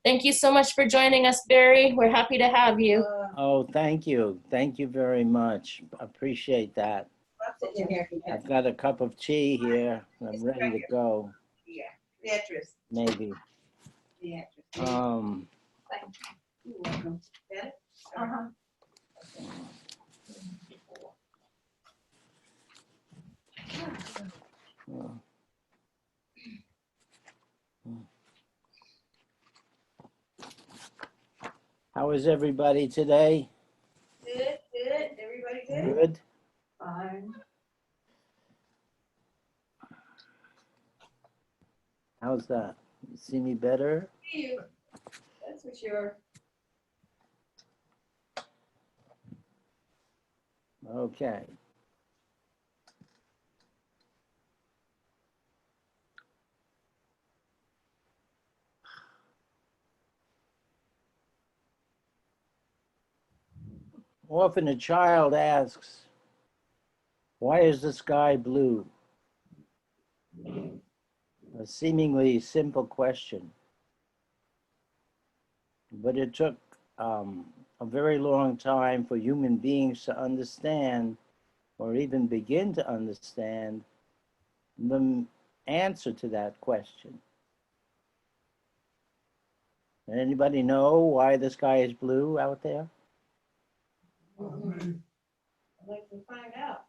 Thank you so much for joining us, Barry. We're happy to have you. Oh, thank you. Thank you very much. Appreciate that. I've got a cup of tea here. I'm ready to go. Beatrice. Maybe. Um, You're welcome. Got it? how is everybody today? Good, good. Everybody good? Good. Fine. How's that? You see me better? See you. That's for sure. Okay. Often a child asks, why is the sky blue? A seemingly simple question. But it took a very long time for human beings to understand or even begin to understand the answer to that question. Anybody know why the sky is blue out there? I'd like to find out.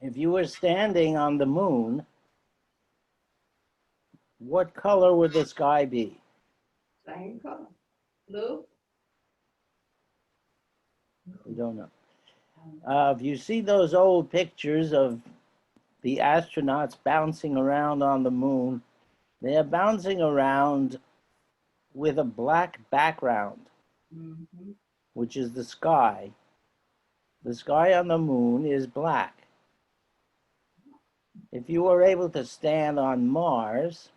If you were standing on the moon, what color would the sky be? Same color. Blue? We don't know. If you see those old pictures of the astronauts bouncing around on the moon, they are bouncing around with a black background, which is the sky. The sky on the moon is black. If you were able to stand on Mars,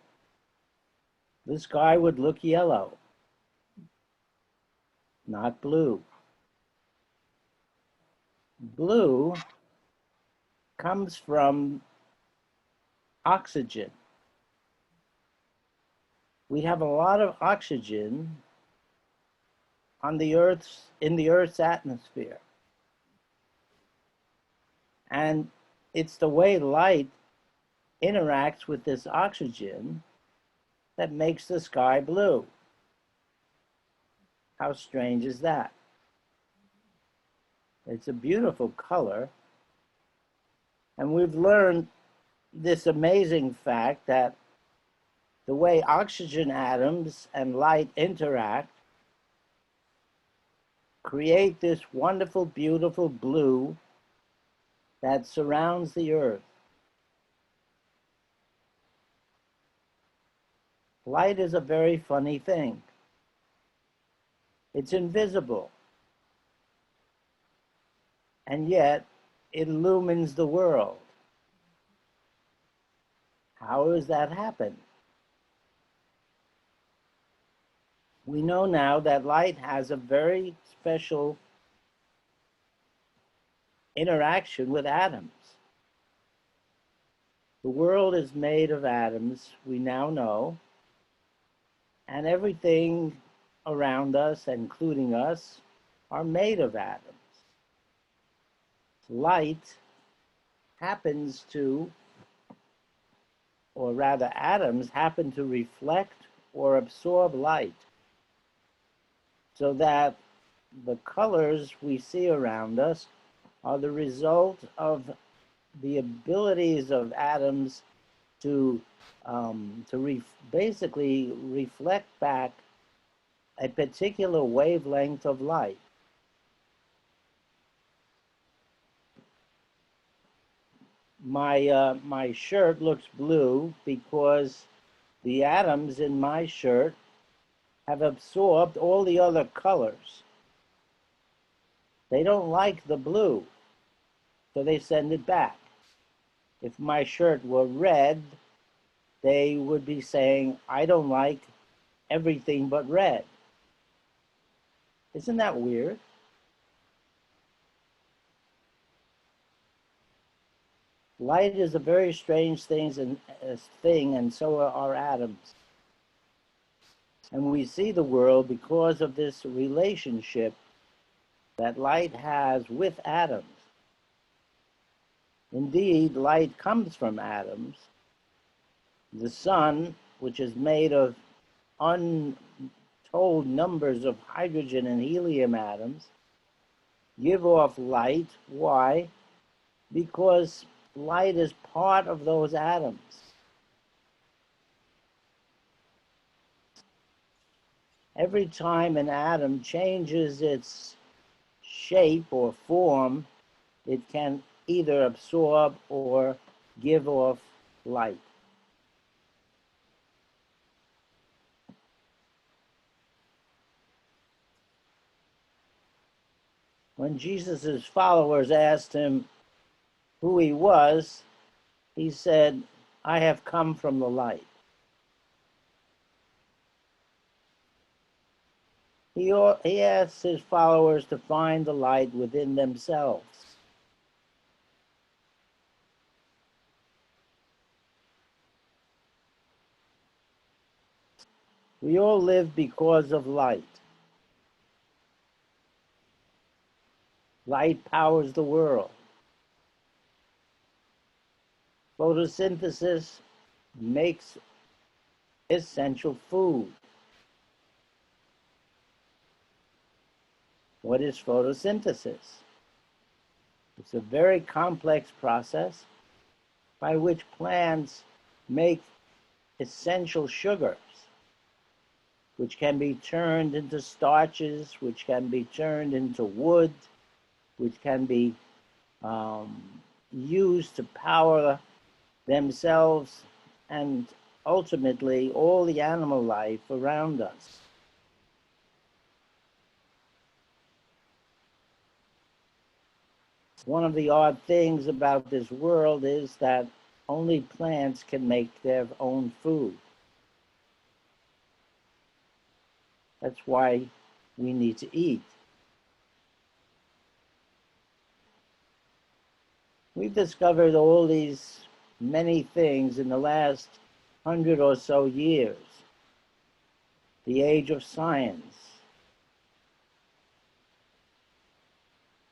the sky would look yellow, not blue. Blue comes from oxygen. We have a lot of oxygen on the in the Earth's atmosphere. And it's the way light interacts with this oxygen that makes the sky blue. How strange is that? It's a beautiful color. And we've learned this amazing fact that the way oxygen atoms and light interact create this wonderful, beautiful blue that surrounds the Earth. Light is a very funny thing. It's invisible, and yet it illumines the world. How does that happen? We know now that light has a very special interaction with atoms. The world is made of atoms, we now know, and everything around us, including us, are made of atoms. Light happens to, or rather atoms happen to reflect or absorb light, so that the colors we see around us are the result of the abilities of atoms to basically reflect back a particular wavelength of light. My shirt looks blue because the atoms in my shirt have absorbed all the other colors. They don't like the blue, so they send it back. If my shirt were red, they would be saying, I don't like everything but red. Isn't that weird? Light is a very strange thing, and so are atoms. And we see the world because of this relationship that light has with atoms. Indeed, light comes from atoms. The sun, which is made of untold numbers of hydrogen and helium atoms, give off light. Why? Because light is part of those atoms. Every time an atom changes its shape or form, it can either absorb or give off light. When Jesus' followers asked him who he was, he said, "I have come from the light." He asked his followers to find the light within themselves. We all live because of light. Light powers the world. Photosynthesis makes essential food. What is photosynthesis? It's a very complex process by which plants make essential sugars, which can be turned into starches, which can be turned into wood, which can be used to power themselves and ultimately all the animal life around us. One of the odd things about this world is that only plants can make their own food. That's why we need to eat. We've discovered all these many things in the last 100 or so years. The age of science.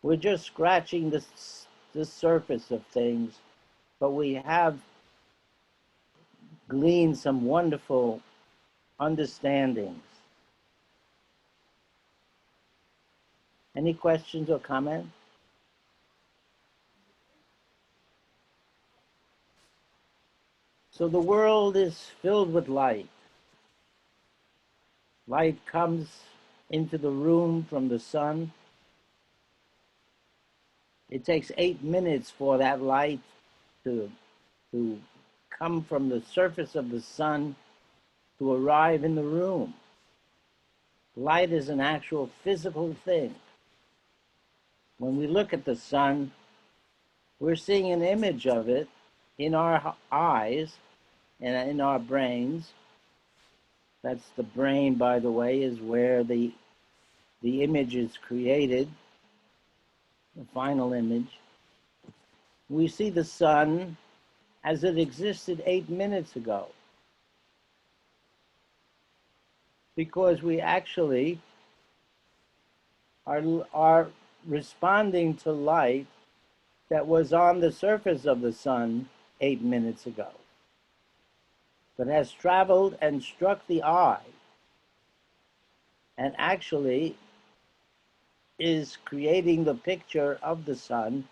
We're just scratching the surface of things, but we have gleaned some wonderful understandings. Any questions or comments? So the world is filled with light. Light comes into the room from the sun. It takes 8 minutes for that light to come from the surface of the sun to arrive in the room. Light is an actual physical thing. When we look at the sun, we're seeing an image of it in our eyes and in our brains. That's the brain, by the way, is where the image is created, the final image. We see the sun as it existed 8 minutes ago, because we actually are responding to light that was on the surface of the sun 8 minutes ago, but has traveled and struck the eye and actually is creating the picture of the sun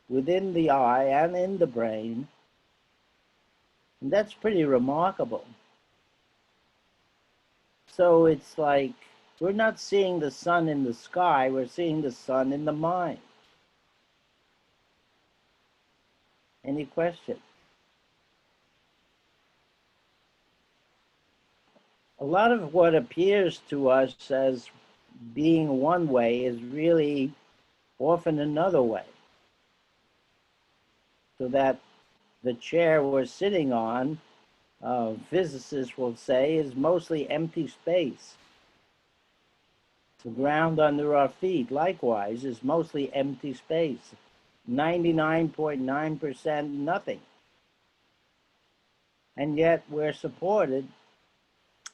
within the eye and in the brain. And that's pretty remarkable. So it's like we're not seeing the sun in the sky, we're seeing the sun in the mind. Any question? A lot of what appears to us as being one way is really often another way. So that the chair we're sitting on, physicists will say, is mostly empty space. The ground under our feet, likewise, is mostly empty space. 99.9% nothing. And yet we're supported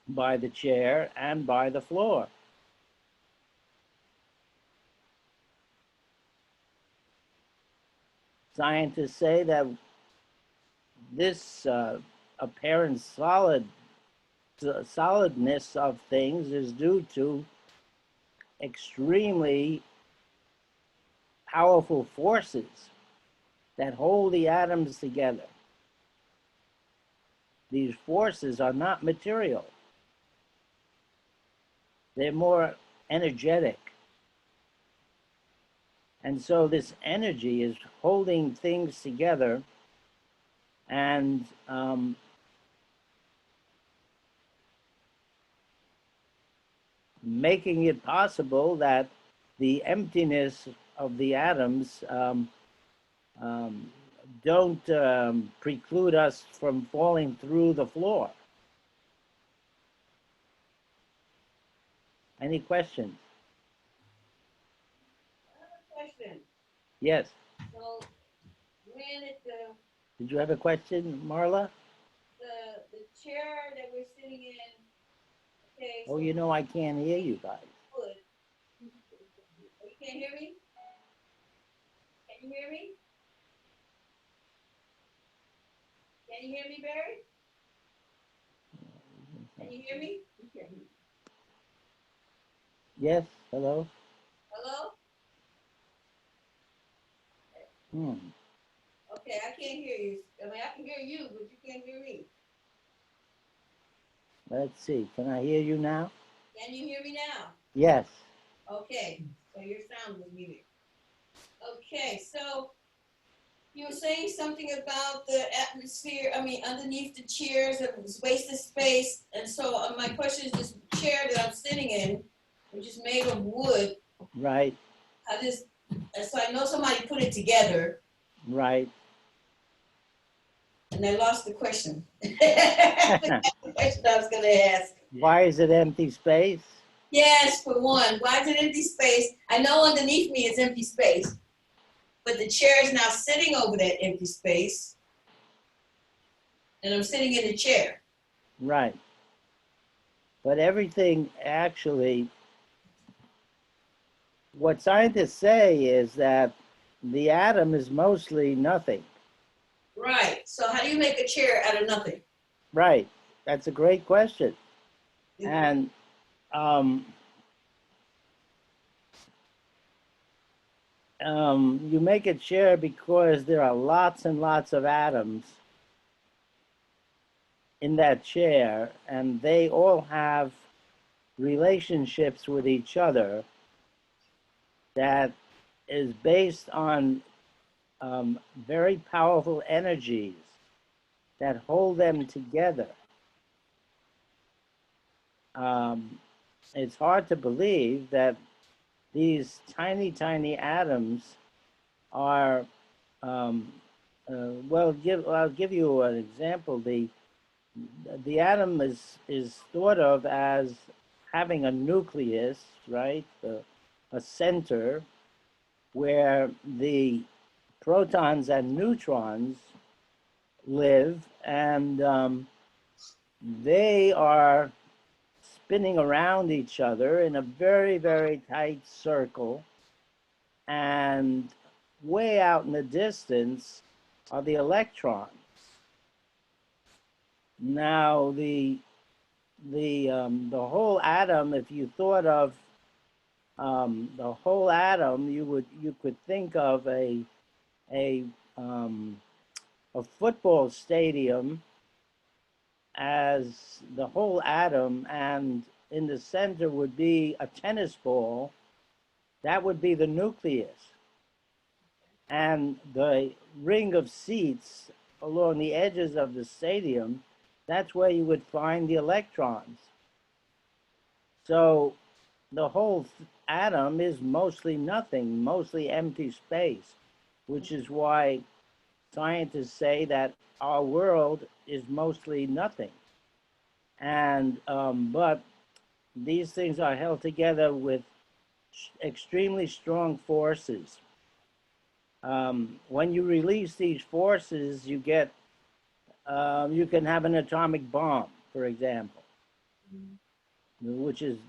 by the chair and by the floor. Scientists say that this apparent solidness of things is due to extremely powerful forces that hold the atoms together. These forces are not material. They're more energetic. And so this energy is holding things together and making it possible that the emptiness of the atoms don't preclude us from falling through the floor. Any questions? I have a question. Yes. So when Did you have a question, Marla? the chair that we're sitting in, okay, Oh, so you know I can't hear you guys. wood. Oh, you can't hear me? Can you hear me? Can you hear me, Barry? Can you hear me? You can't hear me. Yes, hello? Hello? Okay, I can't hear you. I mean, I can hear you, but you can't hear me. Let's see, can I hear you now? Can you hear me now? Yes. Okay, so your sound was muted. Okay, so you were saying something about the atmosphere, I mean, underneath the chairs, it was wasted space. And so my question is, this chair that I'm sitting in, which is made of wood, Right, so I know somebody put it together, right. and I lost the question. The question I was gonna ask. Why is it empty space? Yes, for one, why is it empty space? I know underneath me is empty space, but the chair is now sitting over that empty space, and I'm sitting in the chair. Right. But everything actually, what scientists say is that the atom is mostly nothing. Right. So how do you make a chair out of nothing? Right. That's a great question. And you make a chair because there are lots and lots of atoms in that chair, and they all have relationships with each other that is based on very powerful energies that hold them together. It's hard to believe that these tiny, tiny atoms are, well, I'll give you an example. The atom is thought of as having a nucleus, right? A center where the protons and neutrons live, and they are spinning around each other in a very, very tight circle. And way out in the distance are the electrons. Now, the whole atom, if you thought of the whole atom, you could think of a football stadium as the whole atom, and in the center would be a tennis ball. That would be the nucleus. And the ring of seats along the edges of the stadium, that's where you would find the electrons. So the whole atom is mostly nothing, mostly empty space, which is why scientists say that our world is mostly nothing. And but these things are held together with extremely strong forces. When you release these forces, you can have an atomic bomb, for example.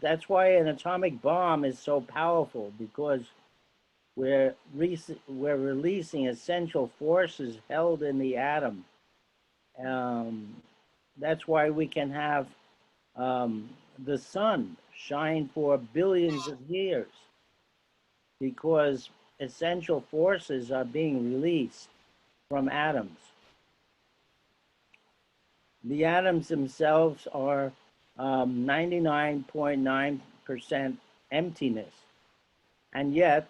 That's why an atomic bomb is so powerful, because we're releasing essential forces held in the atom. That's why we can have the sun shine for billions of years, because essential forces are being released from atoms. The atoms themselves are 99.9% emptiness. And yet,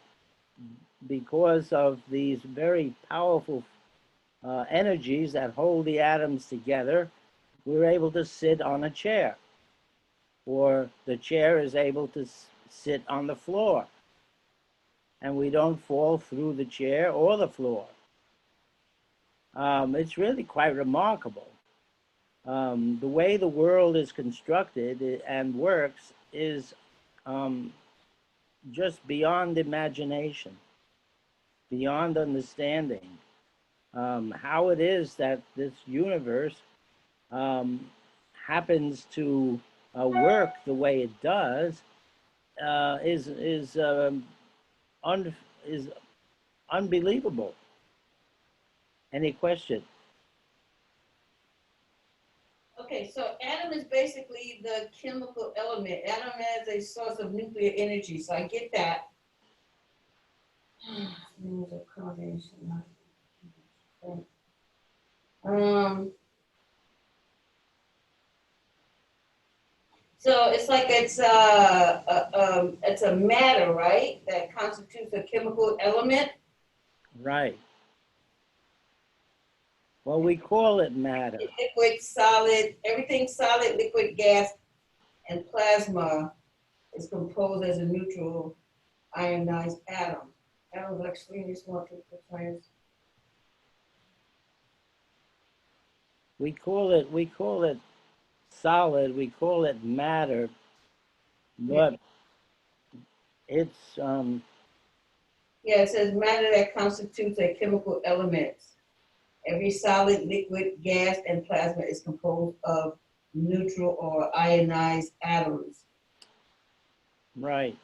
because of these very powerful energies that hold the atoms together, we're able to sit on a chair, or the chair is able to sit on the floor, and we don't fall through the chair or the floor. It's really quite remarkable. The way the world is constructed and works is just beyond imagination, beyond understanding. How it is that this universe happens to work the way it does is unbelievable. Any question? Okay, so atom is basically the chemical element. Atom as a source of nuclear energy, so I get that. So it's like it's a matter, right? That constitutes a chemical element. Right. Well, we call it matter. Liquid, solid, everything solid, liquid, gas, and plasma is composed as a neutral ionized atom. Atoms are extremely small chemical atoms. We call it solid. We call it matter, but it's Yeah, it says matter that constitutes a chemical element. Every solid, liquid, gas, and plasma is composed of neutral or ionized atoms. right.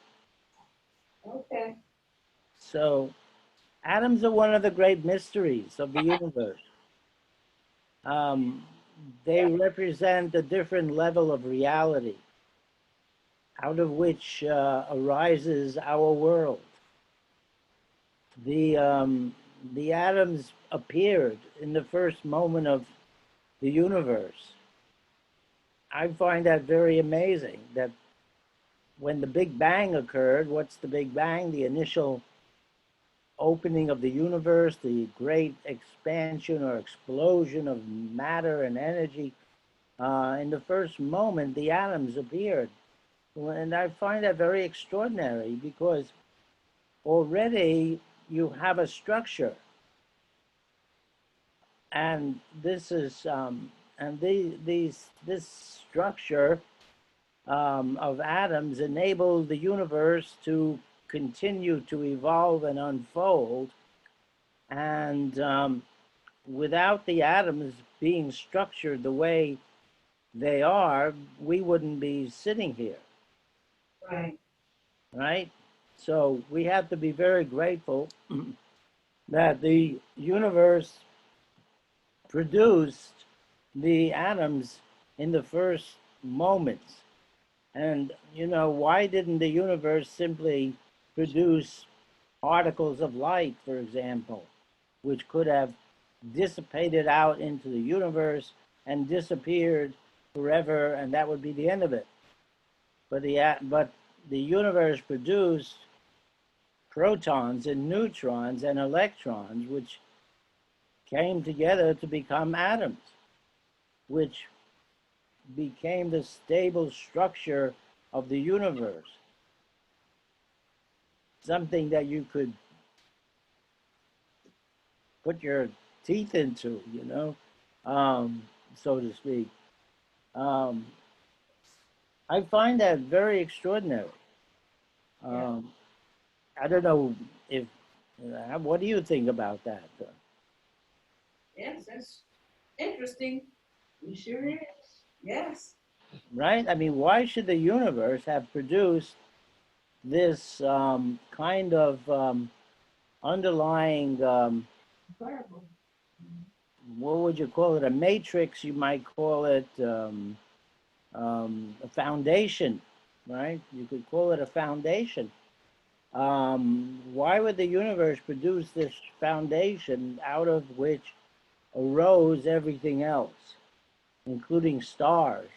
Okay. So atoms are one of the great mysteries of the universe. Um, they represent a different level of reality, out of which arises our world. The atoms appeared in the first moment of the universe. I find that very amazing, that when the Big Bang occurred, what's the Big Bang? The initial opening of the universe, the great expansion or explosion of matter and energy. In the first moment, the atoms appeared. And I find that very extraordinary, because already you have a structure. And this is, this structure of atoms enabled the universe to continue to evolve and unfold. And without the atoms being structured the way they are, we wouldn't be sitting here. Right. Right? So we have to be very grateful that the universe produced the atoms in the first moments. And, why didn't the universe simply produce particles of light, for example, which could have dissipated out into the universe and disappeared forever, and that would be the end of it? But the universe produced protons and neutrons and electrons, which came together to become atoms, which became the stable structure of the universe. Something that you could put your teeth into, so to speak. I find that very extraordinary. I don't know if, what do you think about that? Yes, that's interesting. You sure is? Yes. right? I mean, why should the universe have produced this kind of underlying, what would you call it? A matrix, you might call it a foundation, right? You could call it a foundation. Why would the universe produce this foundation out of which arose everything else, including stars?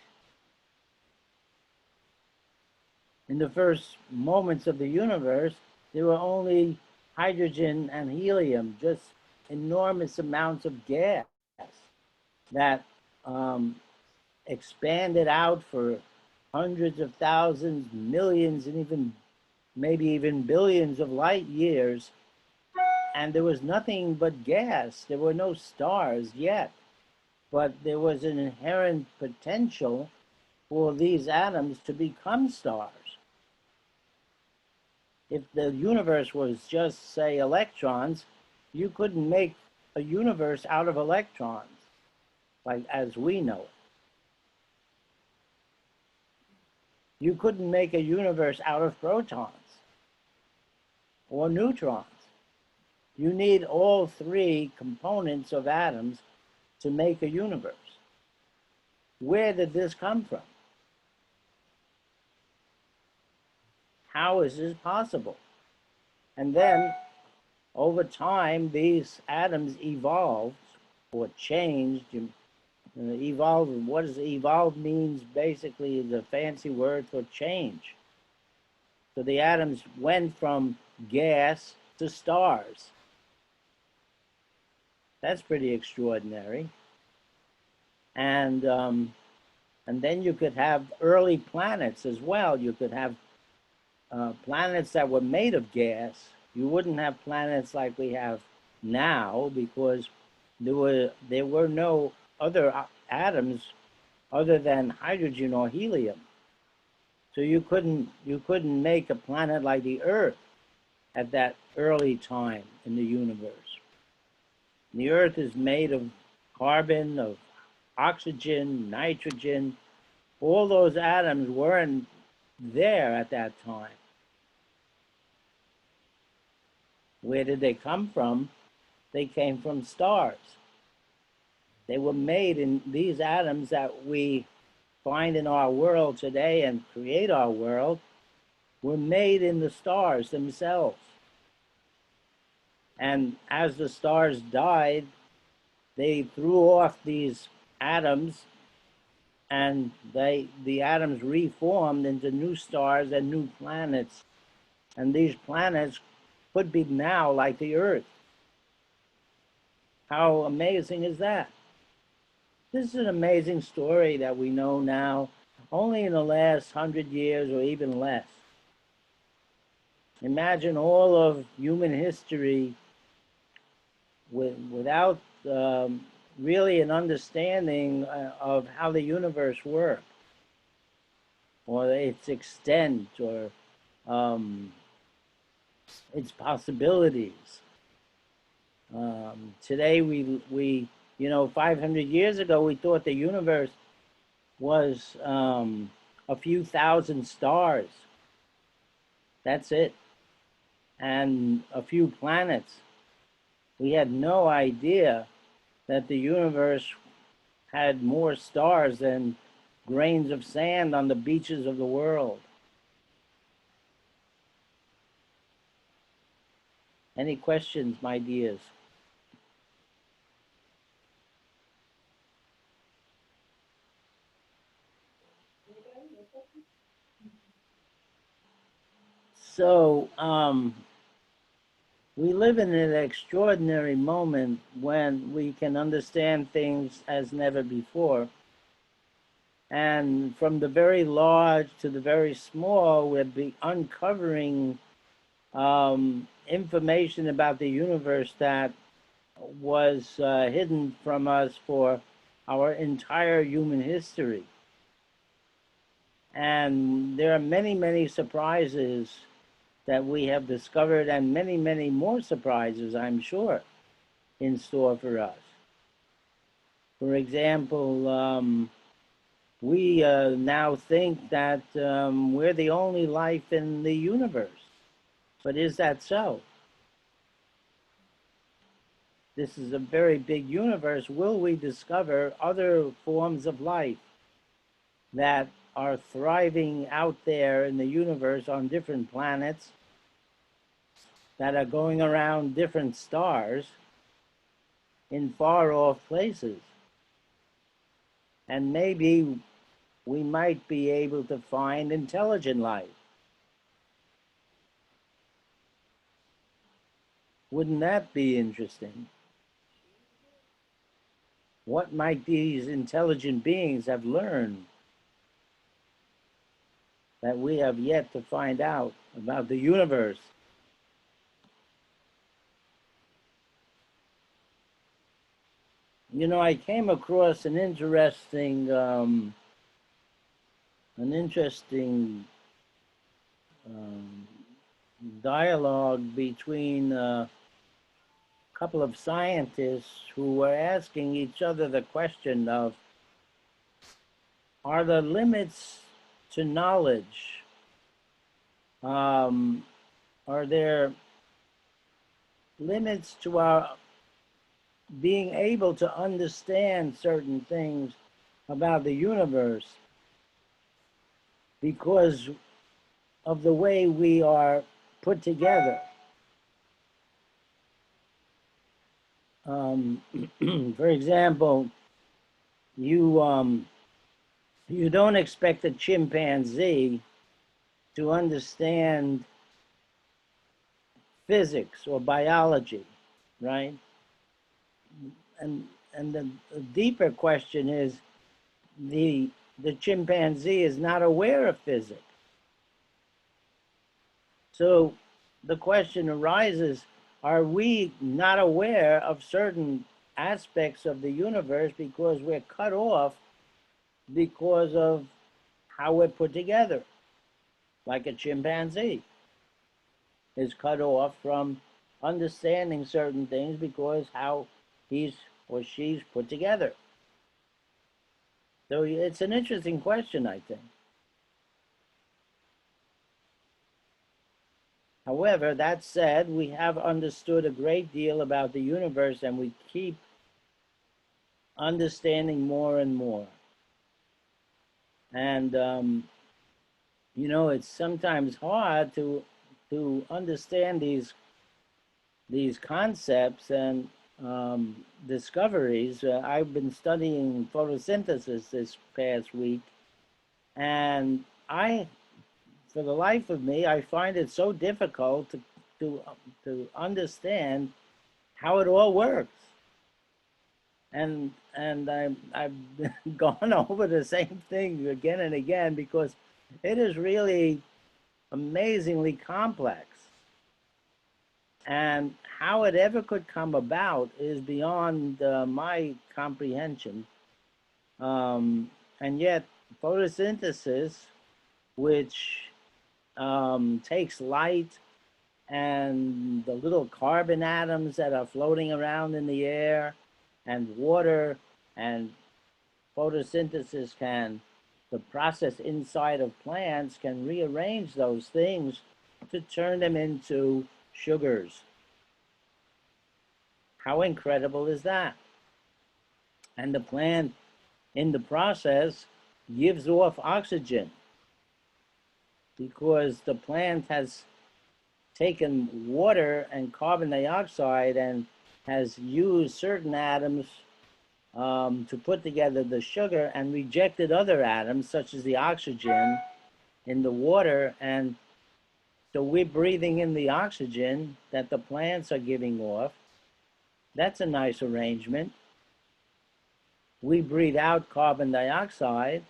In the first moments of the universe, there were only hydrogen and helium, just enormous amounts of gas that um, expanded out for hundreds of thousands, millions, and even maybe even billions of light years. And there was nothing but gas. There were no stars yet, but there was an inherent potential for these atoms to become stars. If the universe was just, say, electrons, you couldn't make a universe out of electrons, like as we know it. You couldn't make a universe out of protons or neutrons. You need all three components of atoms to make a universe. Where did this come from? How is this possible? And then over time, these atoms evolved or changed. Evolve, what does evolve means basically is a fancy word for change. So the atoms went from gas to stars. That's pretty extraordinary. And then you could have early planets as well. You could have planets that were made of gas. You wouldn't have planets like we have now because there were no other atoms other than hydrogen or helium. So you couldn't make a planet like the Earth at that early time in the universe. The Earth is made of carbon, of oxygen, nitrogen. All those atoms weren't there at that time. Where did they come from? They came from stars. They were made in these atoms that we find in our world today and create our world, were made in the stars themselves. And as the stars died, they threw off these atoms, and the atoms reformed into new stars and new planets. And these planets could be now like the Earth. How amazing is that? This is an amazing story that we know now only in the last 100 years or even less. Imagine all of human history without really an understanding of how the universe works, or its extent, or its possibilities. Today we 500 years ago we thought the universe was a few thousand stars. That's it, and a few planets. We had no idea that the universe had more stars than grains of sand on the beaches of the world. Any questions, my dears? So, we live in an extraordinary moment when we can understand things as never before. And from the very large to the very small, we'll be uncovering information about the universe that was hidden from us for our entire human history. And there are many, many surprises that we have discovered, and many, many more surprises, I'm sure, in store for us. For example, we now think that we're the only life in the universe. But is that so? This is a very big universe. Will we discover other forms of life that are thriving out there in the universe on different planets, that are going around different stars in far off places? And maybe we might be able to find intelligent life. Wouldn't that be interesting? What might these intelligent beings have learned that we have yet to find out about the universe? You know, I came across an interesting dialogue between a couple of scientists who were asking each other the question of, are there limits to knowledge? Are there limits to our being able to understand certain things about the universe because of the way we are put together? For example, you don't expect a chimpanzee to understand physics or biology, right? And the deeper question is, the chimpanzee is not aware of physics. So the question arises, are we not aware of certain aspects of the universe because we're cut off because of how we're put together? Like a chimpanzee is cut off from understanding certain things because how he's or she's put together. So it's an interesting question, I think. However, that said, we have understood a great deal about the universe, and we keep understanding more and more. And you know, it's sometimes hard to understand these concepts and discoveries. I've been studying photosynthesis this past week, and for the life of me, I find it so difficult to understand how it all works. And I've gone over the same thing again and again because it is really amazingly complex. And how it ever could come about is beyond my comprehension. And yet, photosynthesis, which takes light and the little carbon atoms that are floating around in the air and water, and photosynthesis the process inside of plants can rearrange those things to turn them into sugars. How incredible is that? And the plant in the process gives off oxygen because the plant has taken water and carbon dioxide and has used certain atoms to put together the sugar and rejected other atoms such as the oxygen in the water. And so we're breathing in the oxygen that the plants are giving off. That's a nice arrangement. We breathe out carbon dioxide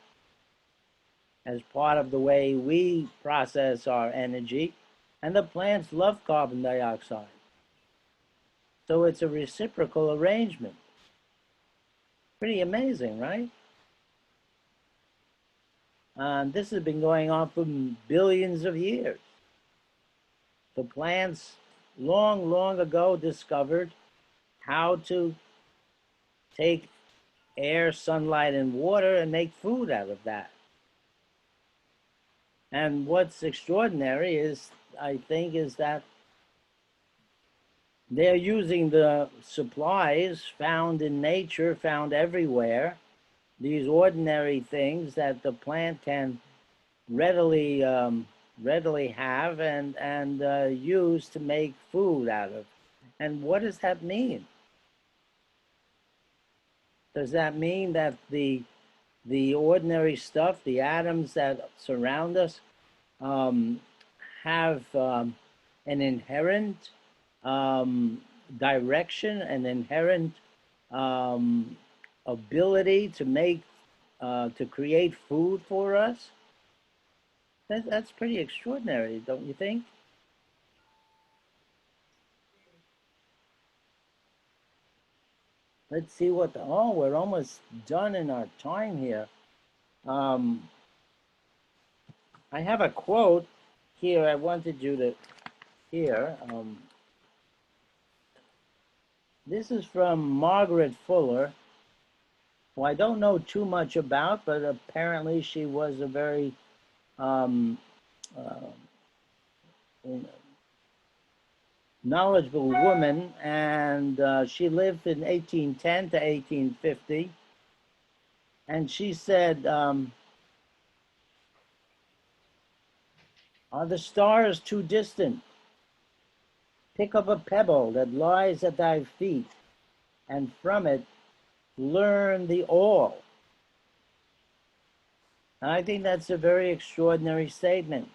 as part of the way we process our energy, and the plants love carbon dioxide. So it's a reciprocal arrangement. Pretty amazing, right? This has been going on for billions of years. The plants long, long ago discovered how to take air, sunlight, and water and make food out of that. And what's extraordinary is, I think, is that they're using the supplies found in nature, found everywhere, these ordinary things that the plant can readily have and use to make food out of. And what does that mean? Does that mean that the ordinary stuff, the atoms that surround us, have an inherent direction, an inherent ability to make, to create food for us? That's pretty extraordinary, don't you think? Let's see what oh, we're almost done in our time here. I have a quote here I wanted you to hear. This is from Margaret Fuller, who I don't know too much about, but apparently she was a very knowledgeable woman, and she lived in 1810 to 1850. And she said, are the stars too distant? Pick up a pebble that lies at thy feet, and from it learn the all. And I think that's a very extraordinary statement,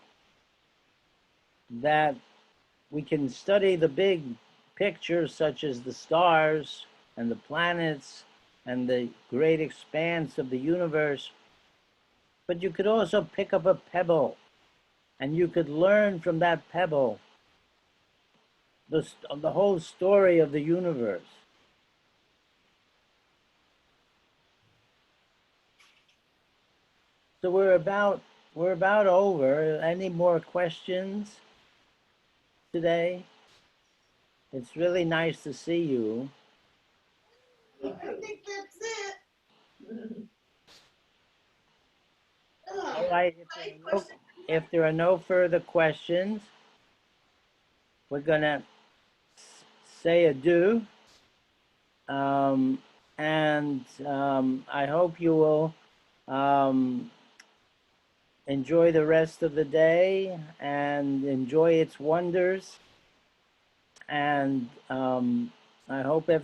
that we can study the big pictures such as the stars and the planets and the great expanse of the universe, but you could also pick up a pebble and you could learn from that pebble the whole story of the universe. So we're about over. Any more questions today? It's really nice to see you. I think that's it. All right, if there are no further questions, we're gonna say adieu. I hope you will enjoy the rest of the day and enjoy its wonders. And I hope everyone